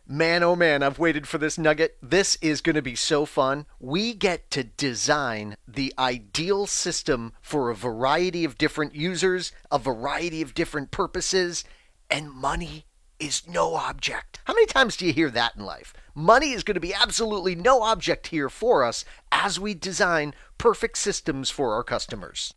Man, oh man, I've waited for this nugget. This is going to be so fun. We get to design the ideal system for a variety of different users, a variety of different purposes, and money is no object. How many times do you hear that in life? Money is going to be absolutely no object here for us as we design perfect systems for our customers.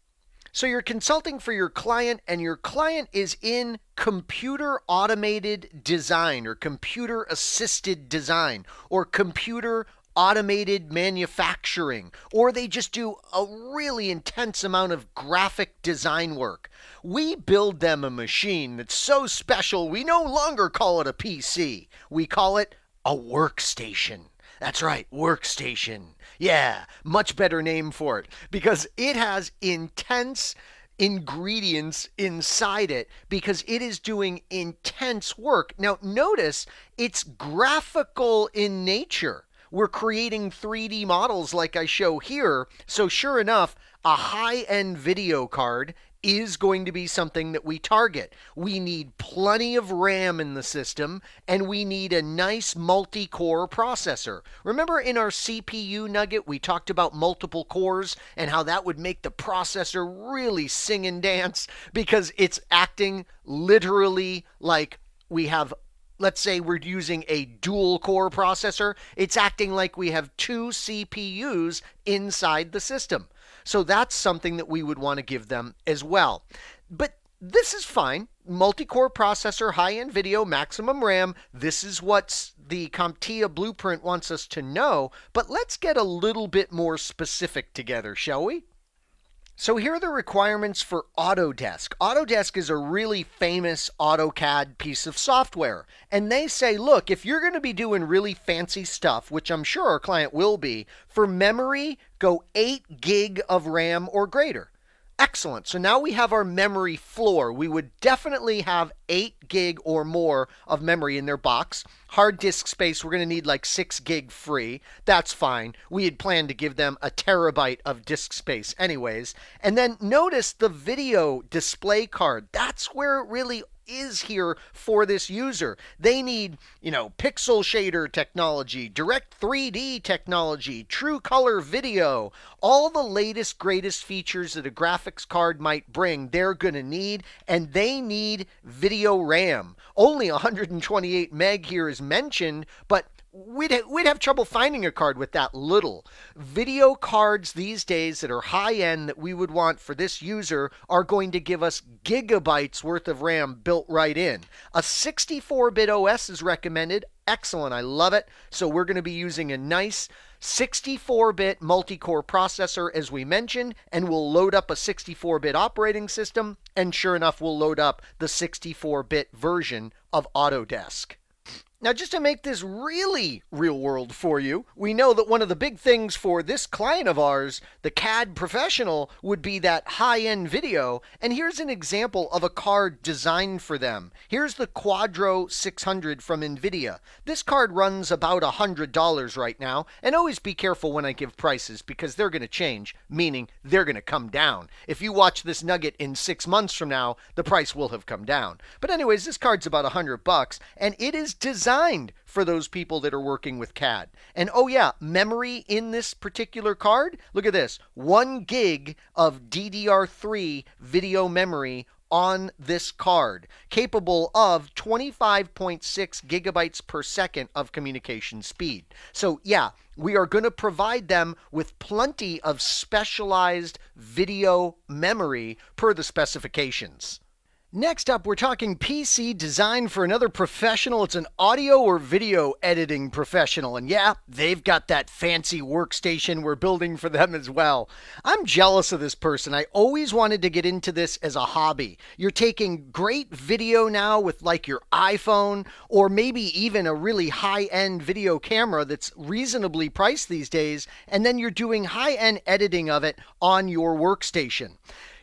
So you're consulting for your client, and your client is in computer automated design or computer assisted design or computer automated manufacturing, or they just do a really intense amount of graphic design work. We build them a machine that's so special we no longer call it a PC. We call it a workstation. That's right, workstation. Yeah, much better name for it because it has intense ingredients inside it because it is doing intense work. Now, notice it's graphical in nature. We're creating 3D models like I show here. So, sure enough, a high end video card is going to be something that we target. We need plenty of RAM in the system, and we need a nice multi-core processor. Remember in our CPU nugget, we talked about multiple cores and how that would make the processor really sing and dance because it's acting literally like we have, let's say we're using a dual core processor. It's acting like we have two CPUs inside the system. So that's something that we would want to give them as well. But this is fine. Multi-core processor, high-end video, maximum RAM. This is what the CompTIA blueprint wants us to know. But let's get a little bit more specific together, shall we? So here are the requirements for Autodesk. Autodesk is a really famous AutoCAD piece of software. And they say, look, if you're going to be doing really fancy stuff, which I'm sure our client will be, for memory, go 8 gig of RAM or greater. Excellent. So now we have our memory floor. We would definitely have 8 gig or more of memory in their box. Hard disk space, we're going to need like 6 gig free. That's fine. We had planned to give them a terabyte of disk space anyways. And then notice the video display card. That's where it really is here for this user. They need, pixel shader technology, direct 3D technology, true color video, all the latest, greatest features that a graphics card might bring, they're going to need, and they need video RAM. Only 128 meg here is mentioned, but we'd have trouble finding a card with that little. Video cards these days that are high end that we would want for this user are going to give us gigabytes worth of RAM built right in. A 64-bit OS is recommended. Excellent, I love it. So we're going to be using a nice 64-bit multi-core processor as we mentioned, and we'll load up a 64-bit operating system, and sure enough, we'll load up the 64-bit version of Autodesk. Now, just to make this really real world for you, we know that one of the big things for this client of ours, the CAD professional, would be that high-end video. And here's an example of a card designed for them. Here's the Quadro 600 from NVIDIA. This card runs about $100 right now. And always be careful when I give prices because they're going to change, meaning they're going to come down. If you watch this nugget in 6 months from now, the price will have come down. But anyways, this card's about $100, and it is designed for those people that are working with CAD. And oh yeah, memory in this particular card, look at this, 1 gig of DDR3 video memory on this card, capable of 25.6 gigabytes per second of communication speed. So yeah, we are going to provide them with plenty of specialized video memory per the specifications. Next up, we're talking PC design for another professional. It's an audio or video editing professional. And yeah, they've got that fancy workstation we're building for them as well. I'm jealous of this person. I always wanted to get into this as a hobby. You're taking great video now with like your iPhone or maybe even a really high-end video camera that's reasonably priced these days, and then you're doing high-end editing of it on your workstation.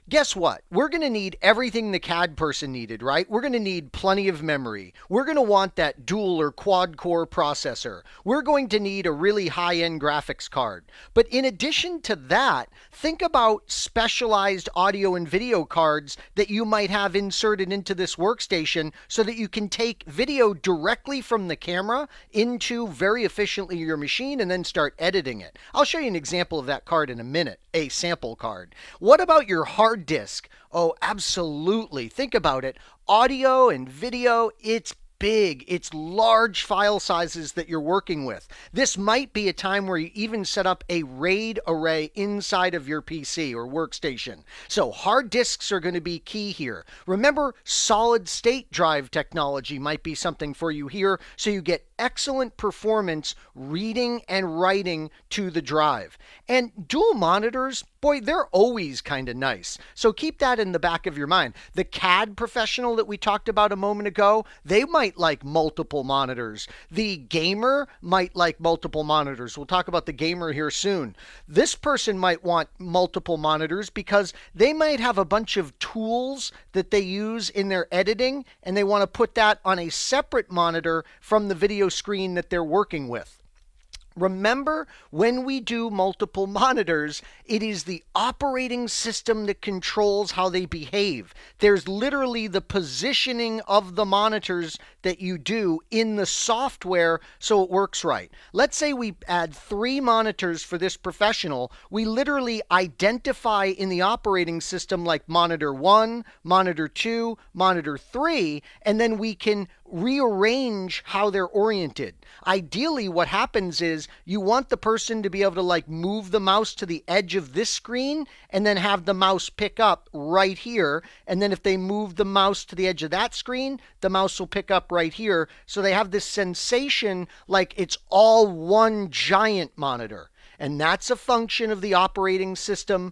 Guess what? We're going to need everything the CAD person needed, right? We're going to need plenty of memory. We're going to want that dual or quad core processor. We're going to need a really high-end graphics card. But in addition to that, think about specialized audio and video cards that you might have inserted into this workstation so that you can take video directly from the camera into very efficiently your machine and then start editing it. I'll show you an example of that card in a minute, a sample card. What about your hard disk? Oh, absolutely. Think about it. Audio and video, it's big. It's large file sizes that you're working with. This might be a time where you even set up a RAID array inside of your PC or workstation. So hard disks are going to be key here. Remember, solid state drive technology might be something for you here, so you get excellent performance reading and writing to the drive. And dual monitors, boy, they're always kind of nice. So keep that in the back of your mind. The CAD professional that we talked about a moment ago, they might like multiple monitors. The gamer might like multiple monitors. We'll talk about the gamer here soon. This person might want multiple monitors because they might have a bunch of tools that they use in their editing, and they want to put that on a separate monitor from the video screen that they're working with. Remember, when we do multiple monitors, it is the operating system that controls how they behave. There's literally the positioning of the monitors that you do in the software so it works right. Let's say we add 3 monitors for this professional. We literally identify in the operating system like monitor 1, monitor 2, monitor 3, and then we can rearrange how they're oriented. Ideally, what happens is you want the person to be able to like move the mouse to the edge of this screen and then have the mouse pick up right here. And then if they move the mouse to the edge of that screen, the mouse will pick up right here. So they have this sensation like it's all one giant monitor. And that's a function of the operating system.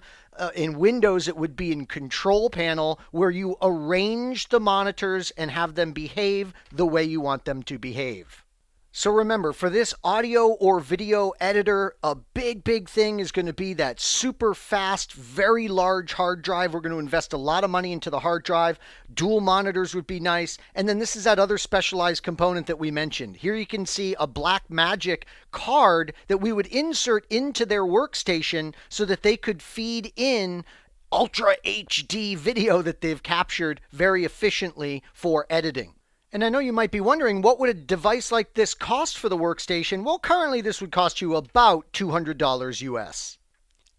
In Windows, it would be in Control Panel, where you arrange the monitors and have them behave the way you want them to behave. So remember, for this audio or video editor, a big thing is going to be that super fast, very large hard drive. We're going to invest a lot of money into the hard drive. Dual monitors would be nice. And then this is that other specialized component that we mentioned. Here you can see a Blackmagic card that we would insert into their workstation so that they could feed in Ultra HD video that they've captured very efficiently for editing. And I know you might be wondering, what would a device like this cost for the workstation? Well, currently this would cost you about $200 US.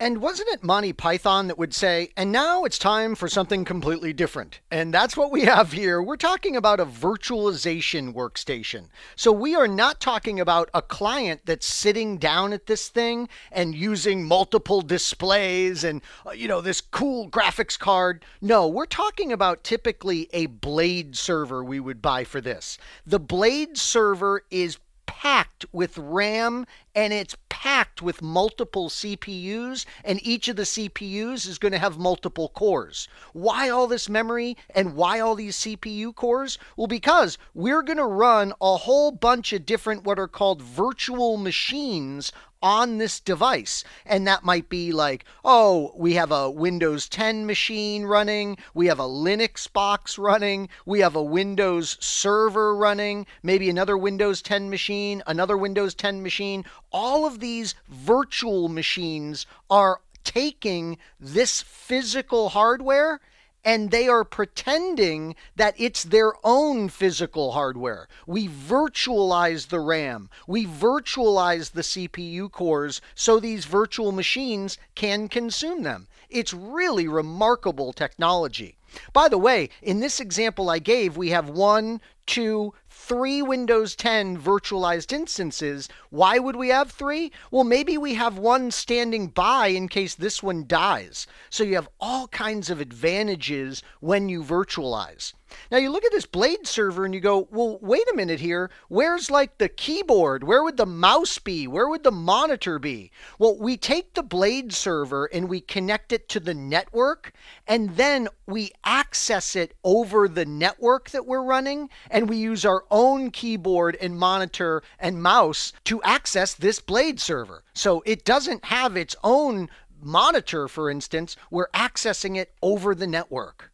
And wasn't it Monty Python that would say, and now it's time for something completely different? And that's what we have here. We're talking about a virtualization workstation. So we are not talking about a client that's sitting down at this thing and using multiple displays and, this cool graphics card. No, we're talking about typically a Blade server we would buy for this. The Blade server is packed with RAM and it's packed with multiple CPUs, and each of the CPUs is going to have multiple cores. Why all this memory and why all these CPU cores? Well, because we're going to run a whole bunch of different what are called virtual machines on this device. And that might be like, oh, we have a Windows 10 machine running, we have a Linux box running, we have a Windows server running, maybe another Windows 10 machine, another Windows 10 machine. All of these virtual machines are taking this physical hardware and they are pretending that it's their own physical hardware. We virtualize the RAM. We virtualize the CPU cores so these virtual machines can consume them. It's really remarkable technology. By the way, in this example I gave, we have 1, 2, 3 Windows 10 virtualized instances. Why would we have 3? Well, maybe we have one standing by in case this one dies. So you have all kinds of advantages when you virtualize. Now you look at this Blade server and you go, well, wait a minute here. Where's like the keyboard? Where would the mouse be? Where would the monitor be? Well, we take the Blade server and we connect it to the network, and then we access it over the network that we're running, and we use our own keyboard and monitor and mouse to access this Blade server. So it doesn't have its own monitor, for instance, we're accessing it over the network.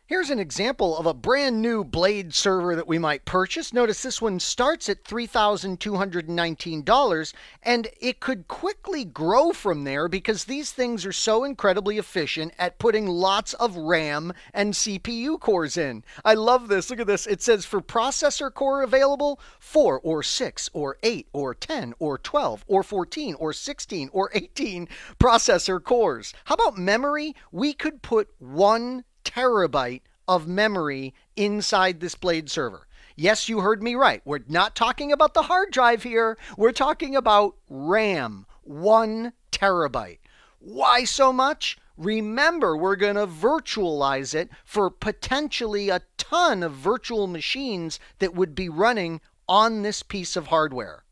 Here's an example of a brand new Blade server that we might purchase. Notice this one starts at $3,219, and it could quickly grow from there because these things are so incredibly efficient at putting lots of RAM and CPU cores in. I love this. Look at this. It says for processor core available, 4 or 6 or 8 or 10 or 12 or 14 or 16 or 18 processor cores. How about memory? We could put 1 terabyte of memory inside this Blade server. Yes, you heard me right. We're not talking about the hard drive here. We're talking about RAM, 1 terabyte. Why so much? Remember, we're going to virtualize it for potentially a ton of virtual machines that would be running on this piece of hardware.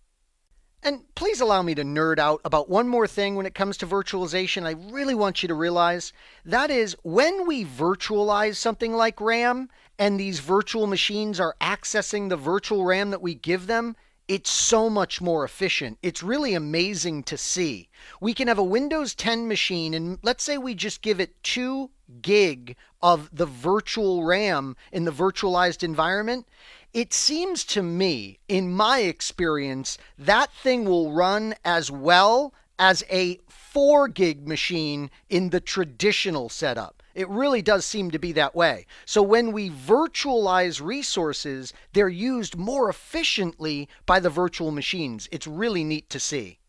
And please allow me to nerd out about one more thing when it comes to virtualization. I really want you to realize that is when we virtualize something like RAM and these virtual machines are accessing the virtual RAM that we give them, it's so much more efficient. It's really amazing to see. We can have a Windows 10 machine, and let's say we just give it 2 gig of the virtual RAM in the virtualized environment. It seems to me, in my experience, that thing will run as well as a 4 gig machine in the traditional setup. It really does seem to be that way. So when we virtualize resources, they're used more efficiently by the virtual machines. It's really neat to see.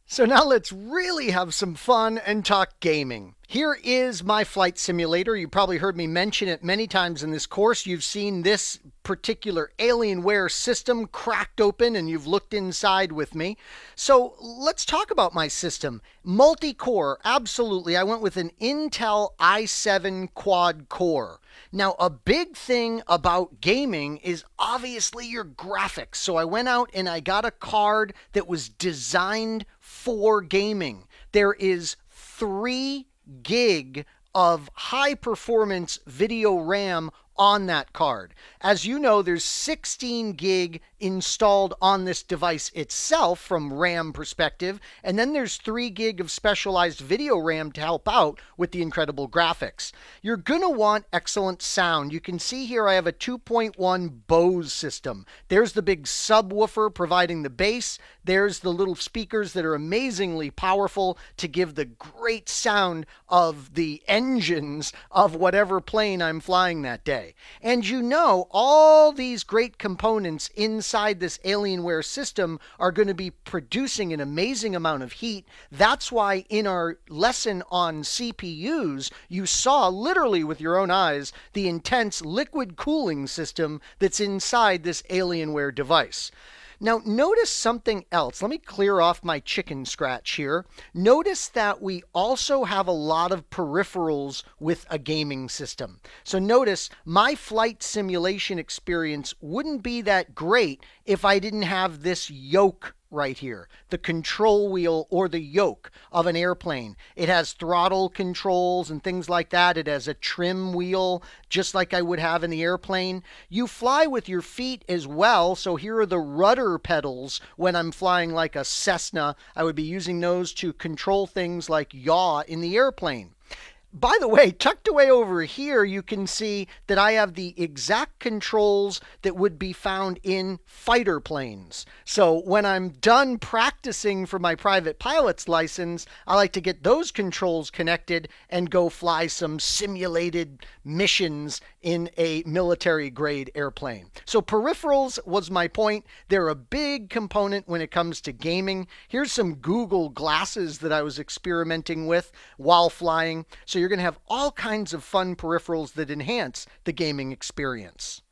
So now let's really have some fun and talk gaming. Here is my flight simulator. You probably heard me mention it many times in this course. You've seen this particular Alienware system cracked open and you've looked inside with me. So let's talk about my system. Multi-core, absolutely. I went with an Intel i7 quad core. Now, a big thing about gaming is obviously your graphics. So I went out and I got a card that was designed for gaming. There is 3 gig of high performance video RAM on that card. As you know, there's 16 gig installed on this device itself from RAM perspective, and then there's 3 gig of specialized video RAM to help out with the incredible graphics. You're gonna want excellent sound. You can see here I have a 2.1 Bose system. There's the big subwoofer providing the bass. There's the little speakers that are amazingly powerful to give the great sound of the engines of whatever plane I'm flying that day. And you know, all these great components inside this Alienware system are going to be producing an amazing amount of heat. That's why in our lesson on CPUs, you saw literally with your own eyes the intense liquid cooling system that's inside this Alienware device. Now, notice something else. Let me clear off my chicken scratch here. Notice that we also have a lot of peripherals with a gaming system. So notice my flight simulation experience wouldn't be that great if I didn't have this yoke right here, the control wheel or the yoke of an airplane. It has throttle controls and things like that. It has a trim wheel, just like I would have in the airplane. You fly with your feet as well. So here are the rudder pedals. When I'm flying like a Cessna, I would be using those to control things like yaw in the airplane. By the way, tucked away over here, you can see that I have the exact controls that would be found in fighter planes. So when I'm done practicing for my private pilot's license, I like to get those controls connected and go fly some simulated missions in a military-grade airplane. So peripherals was my point. They're a big component when it comes to gaming. Here's some Google glasses that I was experimenting with while flying. So you're going to have all kinds of fun peripherals that enhance the gaming experience.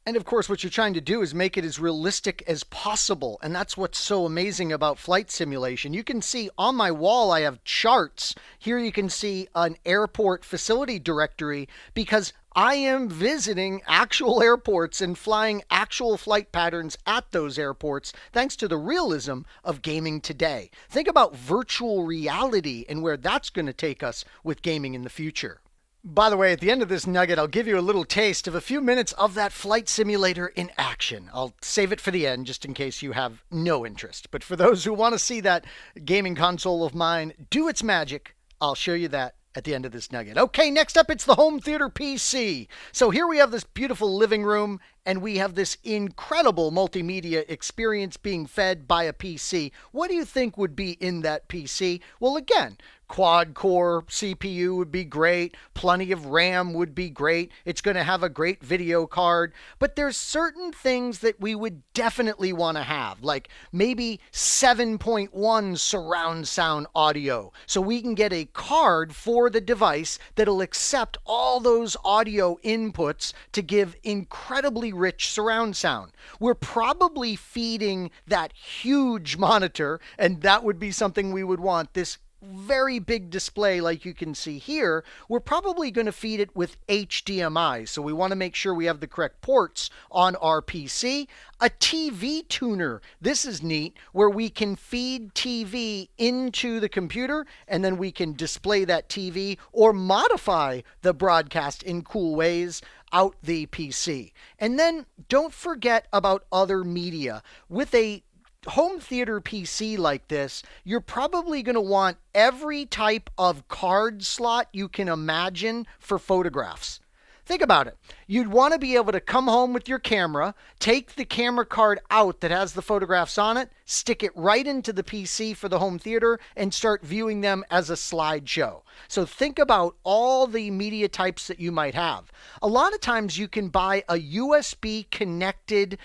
And of course, what you're trying to do is make it as realistic as possible. And that's what's so amazing about flight simulation. You can see on my wall, I have charts. Here you can see an airport facility directory because I am visiting actual airports and flying actual flight patterns at those airports thanks to the realism of gaming today. Think about virtual reality and where that's going to take us with gaming in the future. By the way, at the end of this nugget, I'll give you a little taste of a few minutes of that flight simulator in action. I'll save it for the end just in case you have no interest. But for those who want to see that gaming console of mine do its magic, I'll show you that at the end of this nugget. Okay, next up, it's the home theater PC. So here we have this beautiful living room, and we have this incredible multimedia experience being fed by a PC. What do you think would be in that PC? Well, again, quad core CPU would be great. Plenty of RAM would be great. It's going to have a great video card. But there's certain things that we would definitely want to have, like maybe 7.1 surround sound audio. So we can get a card for the device that'll accept all those audio inputs to give incredibly rich surround sound. We're probably feeding that huge monitor, and that would be something we would want. This very big display like you can see here, we're probably going to feed it with HDMI. So we want to make sure we have the correct ports on our PC. A TV tuner. This is neat, where we can feed TV into the computer and then we can display that TV or modify the broadcast in cool ways out the PC. And then don't forget about other media. With a home theater PC like this, you're probably going to want every type of card slot you can imagine for photographs. Think about it. You'd want to be able to come home with your camera, take the camera card out that has the photographs on it, stick it right into the PC for the home theater, and start viewing them as a slideshow. So think about all the media types that you might have. A lot of times you can buy a USB connected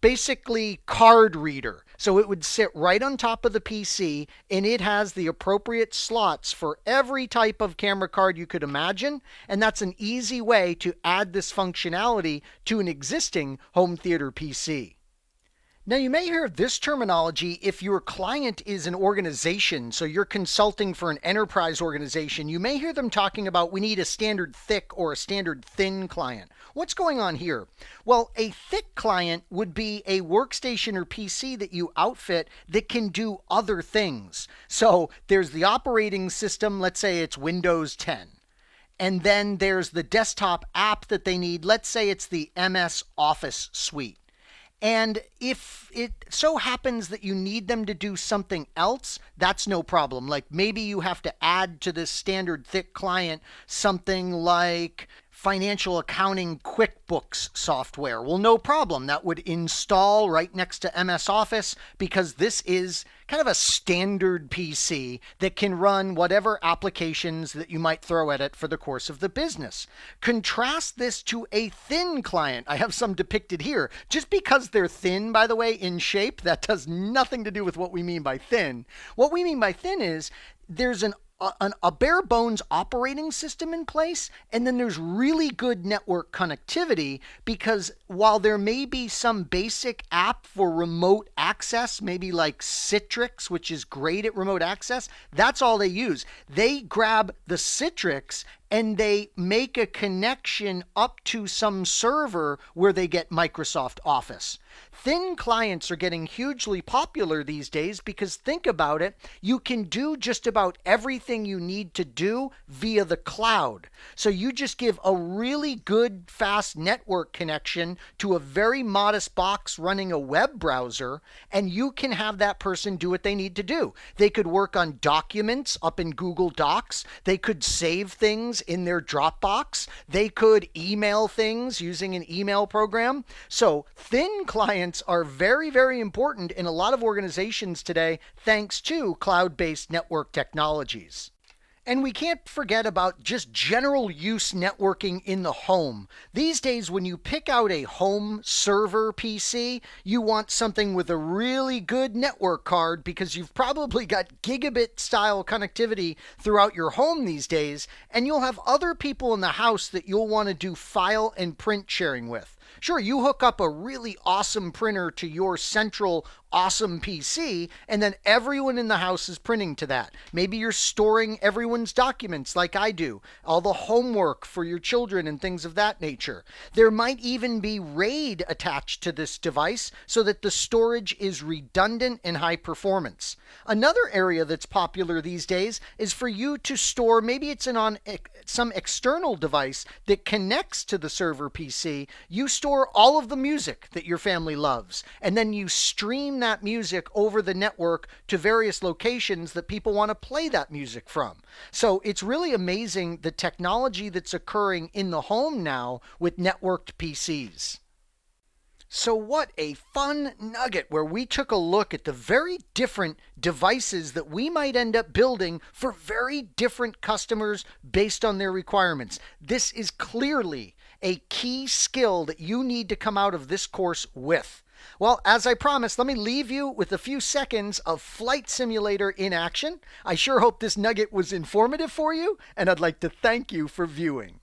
basically card reader. So it would sit right on top of the PC, and it has the appropriate slots for every type of camera card you could imagine. And that's an easy way to add this functionality to an existing home theater PC. Now, you may hear this terminology if your client is an organization, so you're consulting for an enterprise organization. You may hear them talking about we need a standard thick or a standard thin client. What's going on here? Well, a thick client would be a workstation or PC that you outfit that can do other things. So there's the operating system, let's say it's Windows 10. And then there's the desktop app that they need. Let's say it's the MS Office suite. And if it so happens that you need them to do something else, that's no problem. Like maybe you have to add to this standard thick client something like financial accounting QuickBooks software. Well, no problem. That would install right next to MS Office because this is kind of a standard PC that can run whatever applications that you might throw at it for the course of the business. Contrast this to a thin client. I have some depicted here. Just because they're thin, by the way, in shape, that does nothing to do with what we mean by thin. What we mean by thin is there's a bare bones operating system in place, and then there's really good network connectivity because while there may be some basic app for remote access, maybe like Citrix, which is great at remote access, that's all they use. They grab the Citrix and they make a connection up to some server where they get Microsoft Office. Thin clients are getting hugely popular these days because think about it, you can do just about everything you need to do via the cloud. So you just give a really good fast network connection to a very modest box running a web browser, and you can have that person do what they need to do. They could work on documents up in Google Docs. They could save things in their Dropbox. They could email things using an email program. So thin clients are very, very important in a lot of organizations today, thanks to cloud-based network technologies. And we can't forget about just general use networking in the home. These days, when you pick out a home server PC, you want something with a really good network card because you've probably got gigabit style connectivity throughout your home these days, and you'll have other people in the house that you'll want to do file and print sharing with. Sure, you hook up a really awesome printer to your central awesome PC, and then everyone in the house is printing to that. Maybe you're storing everyone's documents like I do, all the homework for your children and things of that nature. There might even be RAID attached to this device so that the storage is redundant and high performance. Another area that's popular these days is for you to store, maybe it's on some external device that connects to the server PC. You store all of the music that your family loves, and then you stream that music over the network to various locations that people want to play that music from. So it's really amazing the technology that's occurring in the home now with networked PCs. So, what a fun nugget where we took a look at the very different devices that we might end up building for very different customers based on their requirements. This is clearly a key skill that you need to come out of this course with. Well, as I promised, let me leave you with a few seconds of Flight Simulator in action. I sure hope this nugget was informative for you, and I'd like to thank you for viewing.